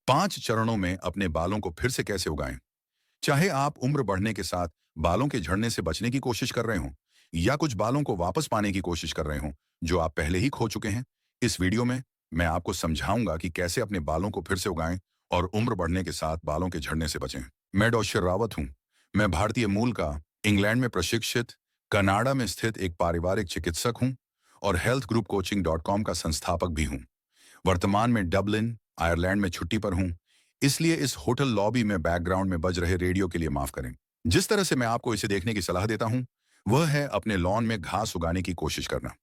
5 चरणों में अपने बालों को फिर से कैसे उगाएं। चाहे आप उम्र बढ़ने के साथ बालों के झड़ने से बचने की कोशिश कर रहे हों या कुछ बालों को वापस पाने की कोशिश कर रहे हों जो आप पहले ही खो चुके हैं, इस वीडियो में मैं आपको समझाऊंगा कि कैसे अपने बालों को फिर से उगाएं और उम्र बढ़ने के साथ बालों के झड़ने से बचें। मैं डॉक्टर रावत हूं। मैं भारतीय मूल का, इंग्लैंड में प्रशिक्षित, कनाडा में स्थित एक पारिवारिक चिकित्सक हूं और healthgroupcoaching.com का संस्थापक भी हूं। वर्तमान में डबलिन, आयरलैंड में छुट्टी पर हूं, इसलिए इस होटल लॉबी में बैकग्राउंड में बज रहे रेडियो के लिए माफ करें। जिस तरह से मैं आपको इसे देखने की सलाह देता हूं, वह है अपने लॉन में घास उगाने की कोशिश करना।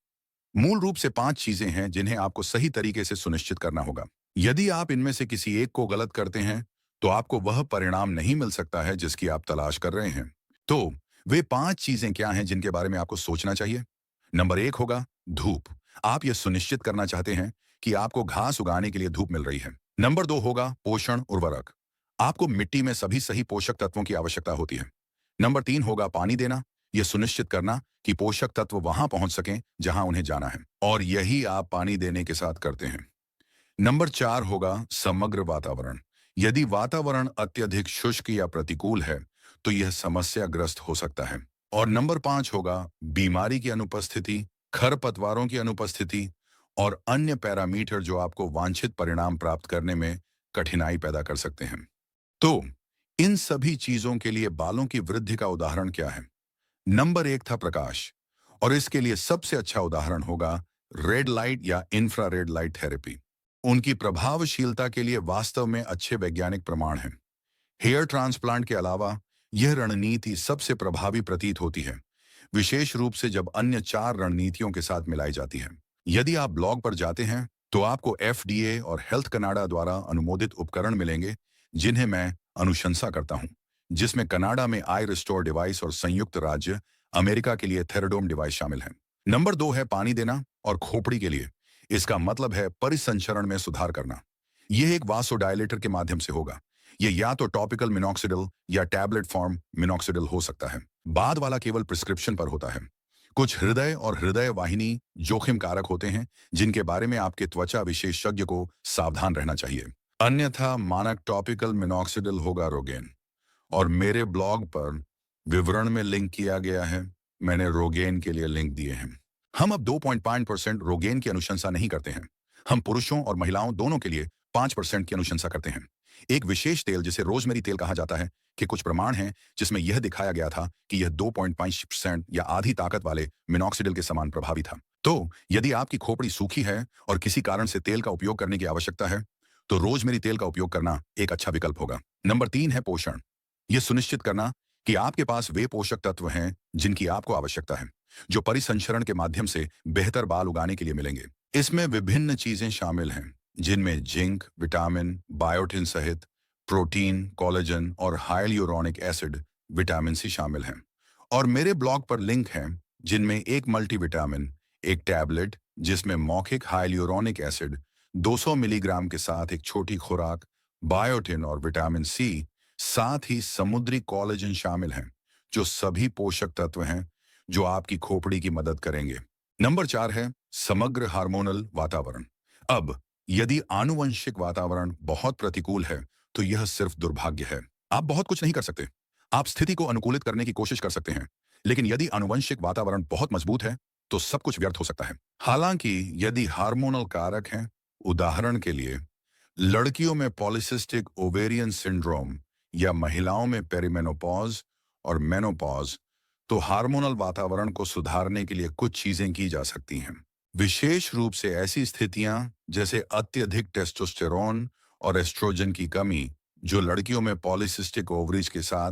मूल रूप से 5 चीजें हैं जिन्हें आपको सही तरीके से सुनिश्चित करना होगा। यदि आप इनमें से किसी एक को गलत करते हैं, तो आपको वह परिणाम नहीं मिल सकता है जिसकी आप तलाश कर रहे हैं। तो वे 5 चीजें क्या हैं जिनके बारे में आपको सोचना चाहिए? नंबर 1 होगा धूप। आप यह सुनिश्चित करना चाहते हैं कि आपको घास उगाने के लिए धूप मिल रही है। नंबर 2 होगा पोषण उर्वरक। आपको मिट्टी में सभी सही पोषक तत्वों की आवश्यकता होती है। नंबर 3 होगा पानी देना। यह सुनिश्चित करना कि पोषक तत्व वहां पहुंच सकें जहां उन्हें जाना है, और यही आप पानी देने के साथ करते हैं। नंबर 4 होगा समग्र वातावरण। यदि वातावरण अत्यधिक शुष्क या प्रतिकूल है, तो यह समस्याग्रस्त हो सकता है। और नंबर 5 होगा बीमारी की अनुपस्थिति, खरपतवारों की अनुपस्थिति और अन्य पैरामीटर जो आपको वांछित परिणाम प्राप्त करने में कठिनाई पैदा कर सकते हैं। तो इन सभी चीजों के लिए बालों की वृद्धि का उदाहरण क्या है? नंबर 1 था प्रकाश, और इसके लिए सबसे अच्छा उदाहरण होगा रेड लाइट या इंफ्रारेड लाइट थेरेपी। उनकी प्रभावशीलता के लिए वास्तव में अच्छे वैज्ञानिक प्रमाण हैं। हेयर ट्रांसप्लांट के अलावा यह रणनीति सबसे प्रभावी प्रतीत होती है, विशेष रूप से जब अन्य 4 रणनीतियों के साथ मिलाई जाती है। यदि आप ब्लॉग पर जाते हैं, तो आपको FDA और हेल्थ कनाडा द्वारा अनुमोदित उपकरण मिलेंगे, जिन्हें मैं अनुशंसा करता हूं, जिसमें कनाडा में आई रिस्टोर डिवाइस और संयुक्त राज्य अमेरिका के लिए थेराडोम डिवाइस शामिल है। नंबर 2 है पानी देना, और खोपड़ी के लिए इसका मतलब है परिसंचरण में सुधार करना। यह एक वासोडायलेटर के माध्यम से होगा। यह या तो टॉपिकल मिनॉक्सिडिल या टैबलेट फॉर्म मिनॉक्सिडिल हो सकता है। बाद वाला केवल प्रिस्क्रिप्शन पर होता है। कुछ हृदय और हृदय वाहिनी जोखिम कारक होते हैं, जिनके बारे में आपके त्वचा विशेषज्ञ को सावधान रहना चाहिए। अन्यथा मानक टॉपिकल मिनॉक्सिडिल होगा रोगेन, और मेरे ब्लॉग पर विवरण में लिंक किया गया है। मैंने रोगेन के लिए लिंक दिए हैं। हम अब 2.5% रोगेन की अनुशंसा नहीं करते हैं। हम पुरुषों और महिलाओं दोनों के लिए 5% की अनुशंसा करते हैं। एक विशेष तेल जिसे रोजमेरी तेल कहा जाता है, कि कुछ प्रमाण हैं जिसमें यह दिखाया गया था कि यह 2.5% या आधी ताकत वाले मिनॉक्सिडिल के समान प्रभावी था। तो यदि आपकी खोपड़ी सूखी है और किसी कारण से तेल का उपयोग करने की आवश्यकता है, तो रोजमेरी तेल का उपयोग करना एक अच्छा विकल्प होगा। नंबर 3 है पोषण। यह सुनिश्चित करना कि आपके पास वे पोषक तत्व हैं जिनकी आपको आवश्यकता है, जो परिसंचरण के माध्यम से बेहतर बाल उगाने के लिए मिलेंगे। इसमें विभिन्न चीजें शामिल हैं, जिनमें जिंक, विटामिन, बायोटिन सहित प्रोटीन, कोलेजन और हाइल्यूरोनिक एसिड विटामिन सी शामिल हैं। और मेरे ब्लॉग पर लिंक हैं जिनमें एक मल्टीविटामिन, एक टैबलेट जिसमें मौखिक हाइल्यूरोनिक एसिड 200 मिलीग्राम के साथ एक छोटी खुराक, बायोटिन और विटामिन सी, साथ ही समुद्री कोलेजन शामिल हैं, जो सभी पोषक तत्व हैं जो आपकी खोपड़ी की मदद करेंगे। नंबर 4 है समग्र हार्मोनल वातावरण। अब यदि आनुवंशिक वातावरण बहुत प्रतिकूल है, तो यह सिर्फ दुर्भाग्य है। आप बहुत कुछ नहीं कर सकते। आप स्थिति को अनुकूलित करने की कोशिश कर सकते हैं, लेकिन यदि आनुवंशिक वातावरण बहुत मजबूत है, तो सब कुछ व्यर्थ हो सकता है। हालांकि यदि हार्मोनल कारक हैं, उदाहरण के लिए लड़कियों में पॉलिसिस्टिक ओवेरियन सिंड्रोम या महिलाओं में पेरिमेनोपॉज और मेनोपॉज, तो हार्मोनल वातावरण को सुधारने के लिए कुछ चीजें की जा सकती हैं। विशेष रूप से ऐसी स्थितियां जैसे अत्यधिक टेस्टोस्टेरोन और एस्ट्रोजन की कमी, जो लड़कियों में पॉलिसिस्टिक ओवरीज के साथ,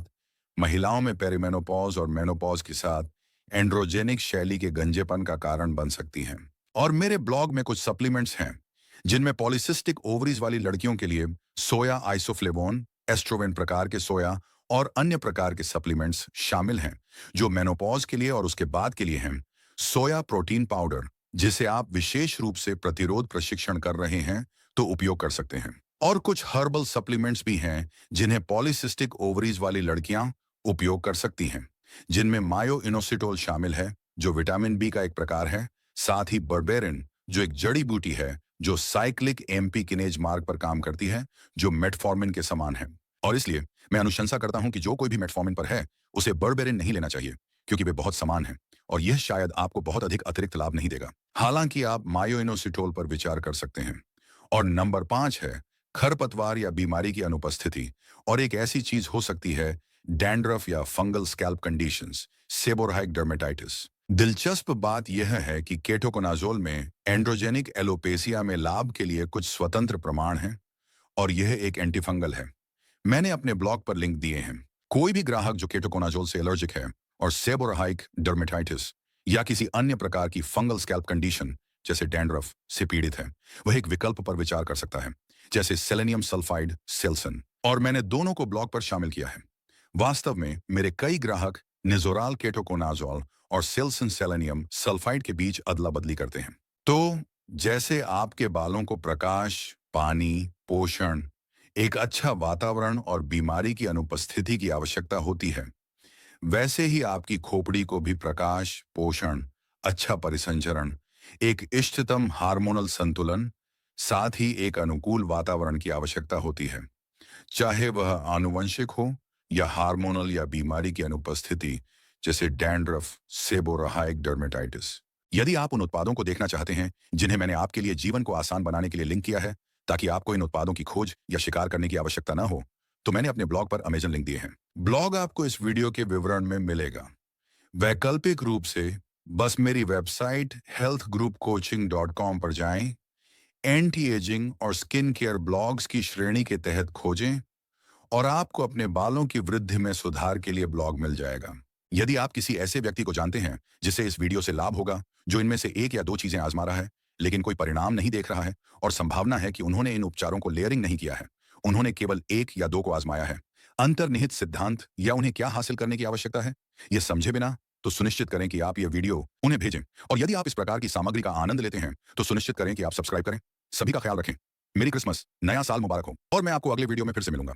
महिलाओं में पेरिमेनोपॉज और मेनोपॉज के साथ एंड्रोजेनिक शैली के गंजेपन का कारण बन सकती हैं। और मेरे ब्लॉग में कुछ सप्लीमेंट्स हैं जिनमें पॉलिसिस्टिक ओवरीज वाली लड़कियों के लिए सोया आइसोफ्लेवोन, एस्ट्रोवेन प्रकार के सोया और अन्य प्रकार के सप्लीमेंट्स शामिल हैं, जो मेनोपॉज के लिए और उसके बाद के लिए हैं सोया प्रोटीन पाउडर, जिसे आप विशेष रूप से प्रतिरोध प्रशिक्षण कर रहे हैं तो उपयोग कर सकते हैं। और कुछ हर्बल सप्लीमेंट्स भी हैं जिन्हें पॉलिसिस्टिक ओवरीज वाली लड़कियां उपयोग कर सकती हैं, जिनमें मायो इनोसिटोल शामिल है, जो विटामिन बी का एक प्रकार है, साथ ही बर्बेरिन, जो एक जड़ी बूटी है, जो साइक्लिक एमपी किनेज मार्ग पर काम करती है, जो मेटफॉर्मिन के समान है। और इसलिए मैं अनुशंसा करता हूं कि जो कोई भी मेटफॉर्मिन पर है, उसे बर्बेरिन नहीं लेना चाहिए, क्योंकि वे बहुत समान हैं और यह शायद आपको बहुत अधिक अतिरिक्त लाभ नहीं देगा। हालांकि आप मायोइनोसिटोल पर विचार कर सकते हैं। और नंबर 5 है खरपतवार या बीमारी की अनुपस्थिति। और एक ऐसी चीज हो सकती है डैंड्रफ या फंगल स्कैल्प कंडीशंस, सेबोराइक डर्मेटाइटिस। दिलचस्प बात यह है कि केटोकोनाजोल में एंड्रोजेनिक एलोपेसिया में लाभ के लिए कुछ स्वतंत्र प्रमाण हैं और यह एक एंटीफंगल है। मैंने अपने ब्लॉग पर लिंक दिए हैं। कोई भी ग्राहक जो केटोकोनाजोल से एलर्जिक है और सेबोराइक डर्मेटाइटिस या किसी अन्य प्रकार की फंगल स्कैल्प कंडीशन जैसे डैंड्रफ से पीड़ित है, वह एक विकल्प पर विचार कर सकता है, जैसे सेलेनियम सल्फाइड सेल्सन। और मैंने दोनों को ब्लॉग पर शामिल किया है। वास्तव में मेरे कई ग्राहक निजोराल केटोकोनाजोल और सेल्सन सेलेनियम सल्फाइड के बीच अदला बदली करते हैं। तो जैसे आपके बालों को प्रकाश, पानी, पोषण, एक अच्छा वातावरण और बीमारी की अनुपस्थिति की आवश्यकता होती है, वैसे ही आपकी खोपड़ी को भी प्रकाश, पोषण, अच्छा परिसंचरण, एक इष्टतम हार्मोनल संतुलन, साथ ही एक अनुकूल वातावरण की आवश्यकता होती है, चाहे वह आनुवंशिक हो या हार्मोनल या बीमारी की अनुपस्थिति जैसे डैंड्रफ, सेबोराइक डर्मेटाइटिस। यदि आप उन उत्पादों को देखना चाहते हैं जिन्हें मैंने आपके लिए जीवन को आसान बनाने के लिए लिंक किया है, ताकि आपको इन उत्पादों की खोज या शिकार करने की आवश्यकता न हो, तो मैंने अपने ब्लॉग पर अमेजन लिंक दिए हैं। ब्लॉग आपको इस वीडियो के विवरण में मिलेगा। वैकल्पिक रूप से बस मेरी वेबसाइट healthgroupcoaching.com पर जाएं, एंटी एजिंग और स्किन केयर ब्लॉग्स की श्रेणी के तहत खोजें और आपको अपने बालों की वृद्धि में सुधार के लिए ब्लॉग मिल जाएगा। यदि आप किसी ऐसे व्यक्ति को जानते हैं जिसे इस वीडियो से लाभ होगा, जो इनमें से एक या दो चीजें आजमा रहा है लेकिन कोई परिणाम नहीं देख रहा है और संभावना है कि उन्होंने इन उपचारों को लेयरिंग नहीं किया है, उन्होंने केवल एक या दो को आजमाया है, अंतर्निहित सिद्धांत या उन्हें क्या हासिल करने की आवश्यकता है, यह समझे बिना, तो सुनिश्चित करें कि आप यह वीडियो उन्हें भेजें। और यदि आप इस प्रकार की सामग्री का आनंद लेते हैं तो सुनिश्चित करें कि आप सब्सक्राइब करें। सभी का ख्याल रखें। मेरी क्रिसमस, नया साल मुबारक हो और मैं आपको अगले वीडियो में फिर से मिलूंगा।